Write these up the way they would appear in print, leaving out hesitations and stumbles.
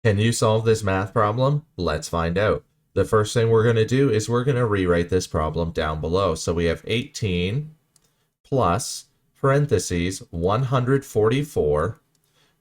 Can you solve this math problem? Let's find out. The first thing we're going to do is we're going to rewrite this problem down below. So we have 18 plus parentheses 144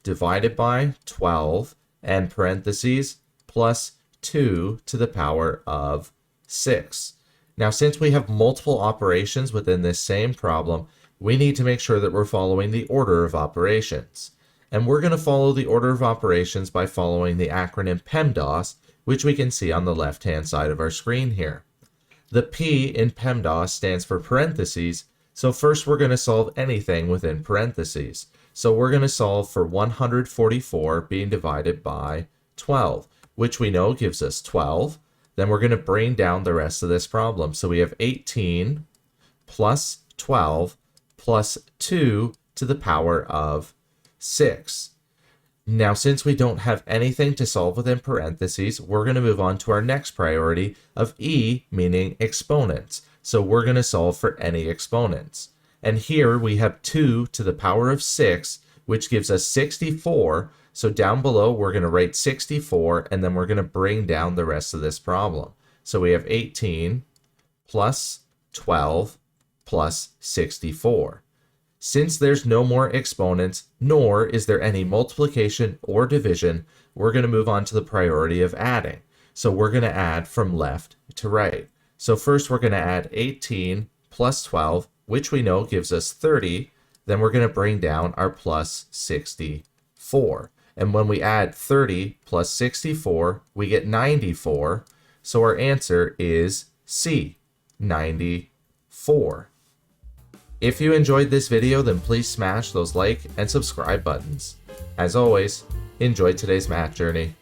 divided by 12 and parentheses plus 2 to the power of 6. Now, since we have multiple operations within this same problem, we need to make sure that we're following the order of operations. And we're going to follow the order of operations by following the acronym PEMDAS, which we can see on the left-hand side of our screen here. The P in PEMDAS stands for parentheses, so first we're going to solve anything within parentheses. So we're going to solve for 144 being divided by 12, which we know gives us 12. Then we're going to bring down the rest of this problem. So we have 18 plus 12 plus 2 to the power of 6. Now, since we don't have anything to solve within parentheses, we're going to move on to our next priority of E, meaning exponents. So we're going to solve for any exponents. And here we have 2 to the power of 6, which gives us 64. So down below, we're going to write 64, and then we're going to bring down the rest of this problem. So we have 18 plus 12 plus 64. Since there's no more exponents, nor is there any multiplication or division, we're going to move on to the priority of adding. So we're going to add from left to right. So first we're going to add 18 plus 12, which we know gives us 30. Then we're going to bring down our plus 64. And when we add 30 plus 64, we get 94. So our answer is C, 94. If you enjoyed this video, then please smash those like and subscribe buttons. As always, enjoy today's math journey.